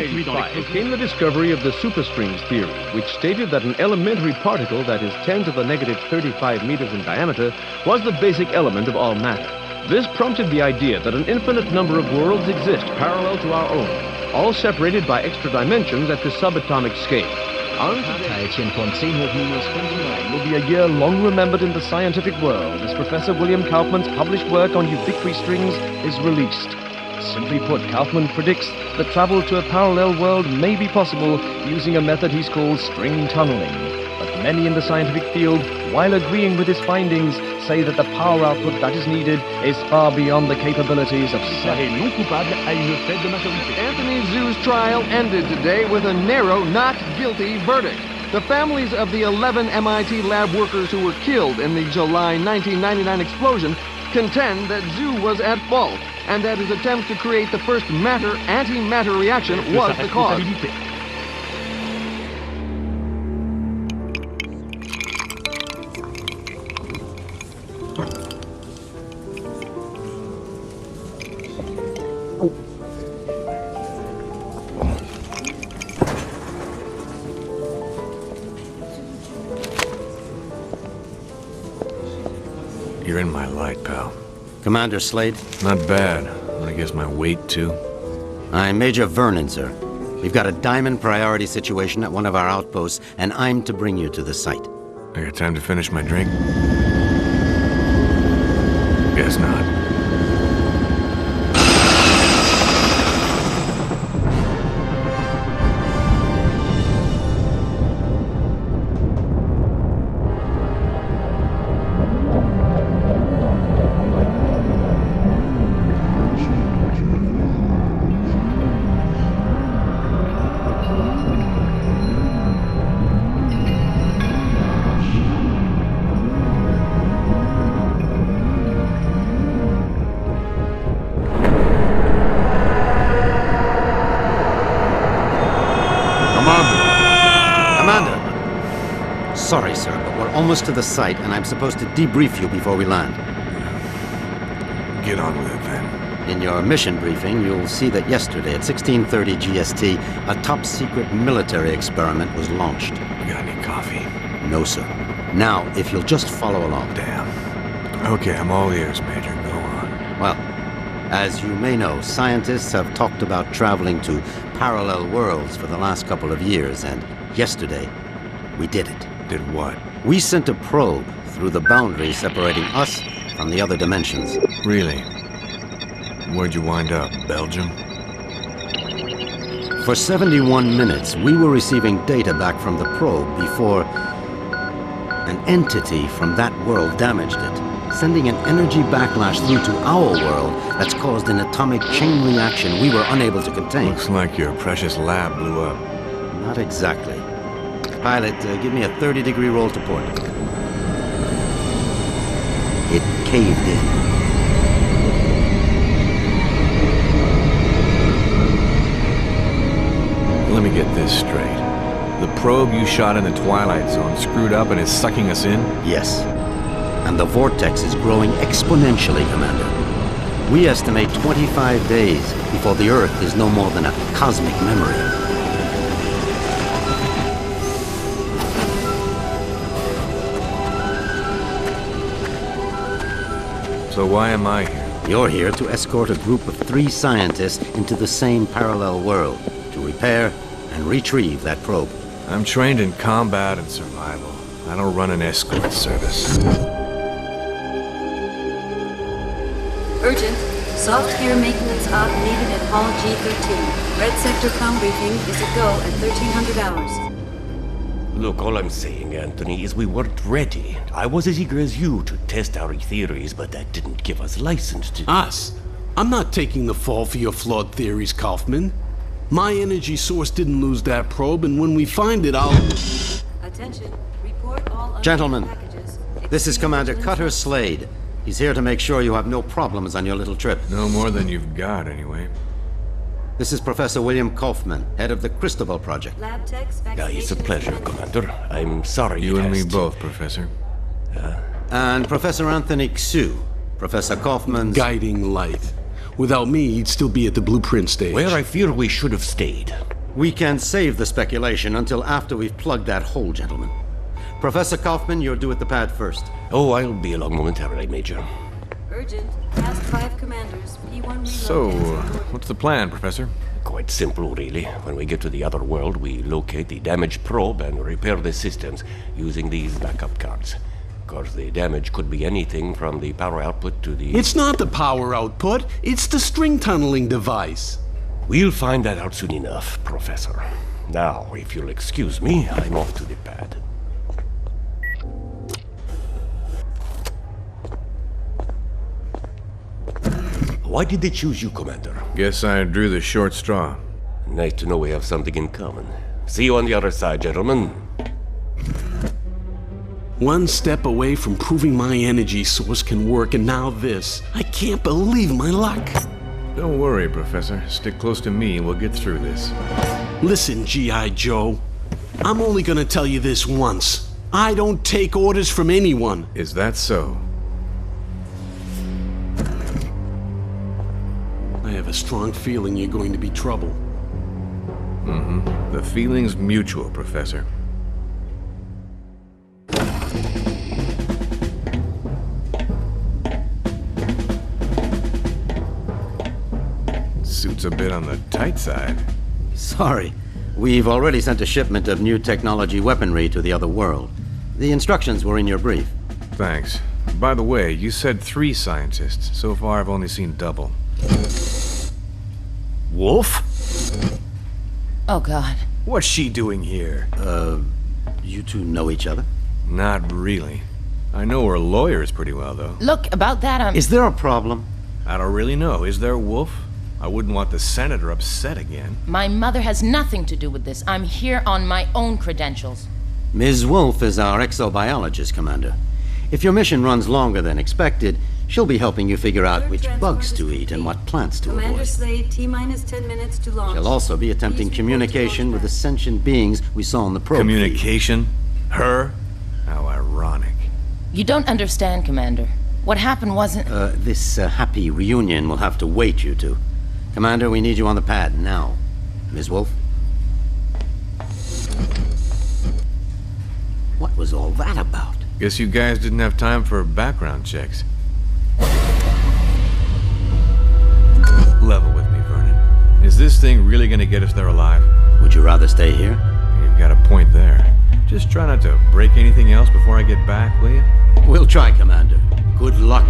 1985 came the discovery of the superstrings theory, which stated that an elementary particle that is 10 to the negative 35 meters in diameter was the basic element of all matter. This prompted the idea that an infinite number of worlds exist parallel to our own, all separated by extra dimensions at the subatomic scale. Will be a year long remembered in the scientific world as Professor William Kaufman's published work on ubiquitous strings is released. Simply put, Kaufman predicts that travel to a parallel world may be possible using a method he's called string tunneling. But many in the scientific field, while agreeing with his findings, say that the power output that is needed is far beyond the capabilities of non coupable à une faible majorité. Anthony Zhu's trial ended today with a narrow not guilty verdict. The families of the 11 MIT lab workers who were killed in the July 1999 explosion contend that Zhu was at fault and that his attempt to create the first matter-antimatter reaction was the cause. You're in my light, pal. Commander Slade? Not bad. I guess my weight, too. I'm Major Vernon, sir. We've got a diamond priority situation at one of our outposts, and I'm to bring you to the site. I got time to finish my drink? Guess not. Sorry, sir, but we're almost to the site, and I'm supposed to debrief you before we land. Get on with it, then. In your mission briefing, you'll see that yesterday at 16:30 GST, a top-secret military experiment was launched. You got any coffee? No, sir. Now, if you'll just follow along. Damn. Okay, I'm all ears, Major. Go on. Well, as you may know, scientists have talked about traveling to parallel worlds for the last couple of years, and yesterday, we did it. Did what? We sent a probe through the boundary separating us from the other dimensions. Really? Where'd you wind up? Belgium? For 71 minutes, we were receiving data back from the probe before an entity from that world damaged it, sending an energy backlash through to our world that's caused an atomic chain reaction we were unable to contain. Looks like your precious lab blew up. Not exactly. Pilot, give me a 30-degree roll to port. It caved in. Let me get this straight. The probe you shot in the Twilight Zone screwed up and is sucking us in? Yes. And the vortex is growing exponentially, Commander. We estimate 25 days before the Earth is no more than a cosmic memory. So why am I here? You're here to escort a group of 3 scientists into the same parallel world to repair and retrieve that probe. I'm trained in combat and survival. I don't run an escort service. Urgent. Soft gear maintenance op needed at Hall G13. Red sector com briefing is a go at 1300 hours. Look, all I'm saying, Anthony, is we weren't ready. I was as eager as you to test our theories, but that didn't give us license to... Us? I'm not taking the fall for your flawed theories, Kaufman. My energy source didn't lose that probe, and when we find it, I'll... Attention. Report all Gentlemen, packages. this is Commander Cutter Slade. He's here to make sure you have no problems on your little trip. No more than you've got, anyway. This is Professor William Kaufman, head of the Cristobal Project. Lab techs, It's a pleasure, Commander. I'm sorry You it and has me to- both, Professor. And Professor Anthony Xu, Professor Kaufman's... guiding light. Without me, he'd still be at the blueprint stage. Where I fear we should have stayed. We can save the speculation until after we've plugged that hole, gentlemen. Professor Kaufman, you're due at the pad first. Oh, I'll be along momentarily, Major. Urgent. Past 5 commanders. P1 reload. So, what's the plan, Professor? Quite simple, really. When we get to the other world, we locate the damaged probe and repair the systems using these backup cards. Of course, the damage could be anything from the power output to the... It's not the power output, it's the string tunneling device. We'll find that out soon enough, Professor. Now, if you'll excuse me, I'm off to the pad. Why did they choose you, Commander? Guess I drew the short straw. Nice to know we have something in common. See you on the other side, gentlemen. One step away from proving my energy source can work, and now this. I can't believe my luck. Don't worry, Professor. Stick close to me and we'll get through this. Listen, G.I. Joe. I'm only gonna tell you this once. I don't take orders from anyone. Is that so? I have a strong feeling you're going to be trouble. Mm-hmm. The feeling's mutual, Professor. Suit's a bit on the tight side. Sorry. We've already sent a shipment of new technology weaponry to the other world. The instructions were in your brief. Thanks. By the way, you said 3 scientists. So far, I've only seen double. Wolf? Oh, God. What's she doing here? You two know each other? Not really. I know her lawyers pretty well, though. Look, about that, Is there a problem? I don't really know. Is there, Wolf? I wouldn't want the senator upset again. My mother has nothing to do with this. I'm here on my own credentials. Ms. Wolf is our exobiologist, Commander. If your mission runs longer than expected, she'll be helping you figure out which bugs to eat and what plants to Commander avoid. Slade, T-minus 10 minutes to launch. She'll also be attempting Please report to communication with launch the sentient beings we saw on the probe. Communication? Her? How ironic. You don't understand, Commander. What happened wasn't... This happy reunion will have to wait, you two. Commander, we need you on the pad now. Ms. Wolf? What was all that about? Guess you guys didn't have time for background checks. Level with me, Vernon. Is this thing really gonna get us there alive? Would you rather stay here? You've got a point there. Just try not to break anything else before I get back, will you? We'll try, Commander. Good luck.